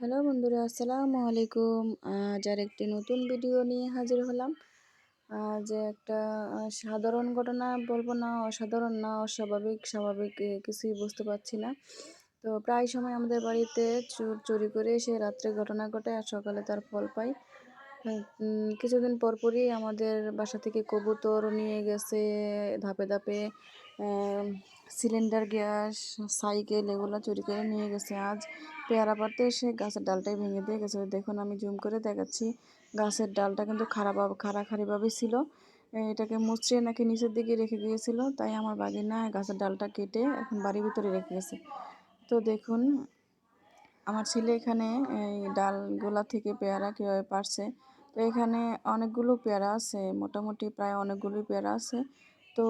Hello বন্ধুরা, আসসালামু আলাইকুম। আজ আর একটি নতুন ভিডিও নিয়ে হাজির হলাম। আজ একটা সাধারণ ঘটনা বলবো না, অসাধারণ না, অস্বাভাবিক, স্বাভাবিক কিছুই বুঝতে পারছি না। তো প্রায় সময় আমাদের বাড়িতে চোর চুরি করে এসে রাত্রে ঘটনা ঘটে আর সকালে তার ফল পাই। কিছুদিন পরপরই আমাদের বাসা থেকে কবুতর নিয়ে গেছে, ধাপে ধাপে সিলিন্ডার গ্যাস, সাইকেল এগুলো চুরি করে নিয়ে গেছে। আজ পেয়ারা পাড়তে এসে গাছের ডালটাই ভেঙে দিয়ে গেছে। দেখুন আমি জুম করে দেখাচ্ছি, গাছের ডালটা কিন্তু খাড়াখাড়িভাবে ছিল। এটাকে মুচড়ে নাকি নিচের দিকে রেখে গিয়েছিল, তাই আমার বাগিনা গাছের ডালটা কেটে এখন বাড়ির ভিতরে রেখে গেছে। তো দেখুন আমার ছেলে এখানে এই ডালগুলা থেকে পেয়ারা কীভাবে পারছে। তো এখানে অনেকগুলো পেয়ারা আছে, মোটামুটি প্রায় অনেকগুলোই পেয়ারা আছে। তো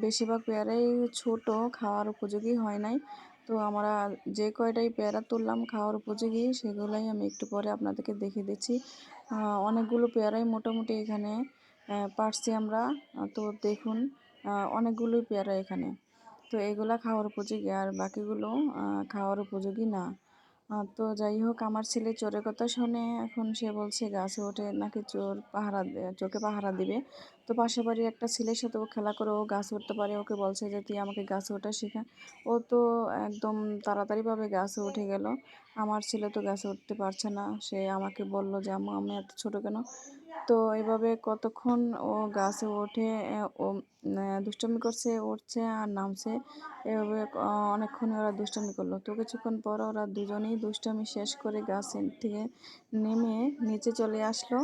বেশিরভাগ পেয়ারাই ছোট, খাওয়ার উপযোগী হয় নাই। তো আমরা যে কয়টাই পেয়ারা তুললাম খাওয়ার উপযোগী, সেগুলাই আমি একটু পরে আপনাদেরকে দেখিয়ে দিচ্ছি। অনেকগুলো পেয়ারাই মোটামুটি এখানে পারছি আমরা। তো দেখুন অনেকগুলোই পেয়ারা এখানে। তো এগুলা খাওয়ার উপযোগী আর বাকিগুলো খাওয়ার উপযোগী না। তো যাই হোক, আমার ছেলে চোরের কথা শুনে এখন সে বলছে গাছে ওঠে নাকি চোরকে পাহারা দিবে। তো পাশের বাড়ির একটা ছেলের সাথে ও খেলা করে, ও গাছে উঠতে পারে, ওকে বলছে যে তুই আমাকে গাছে ওঠা শেখা। ও তো একদম তাড়াতাড়িভাবে গাছে উঠে গেল। আমার ছেলে তো গাছে উঠতে পারছে না, সে আমাকে বলল যে আম্মু আমি এত ছোটো কেন। তো এভাবে কতক্ষণ ও গাছে ওঠে, ও দুষ্টামি করছে, উঠছে আর নামছে। এভাবে অনেকক্ষণ ওরা দুষ্টামি করলো। তো কিছুক্ষণ পর ওরা দুজনেই দুষ্টামি শেষ করে গাছ থেকে নেমে নিচে চলে আসলো।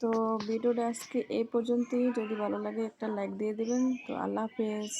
তো ভিডিওটা আজকে এই পর্যন্তই। যদি ভালো লাগে একটা লাইক দিয়ে দিবেন। তো আল্লাহ হাফেজ।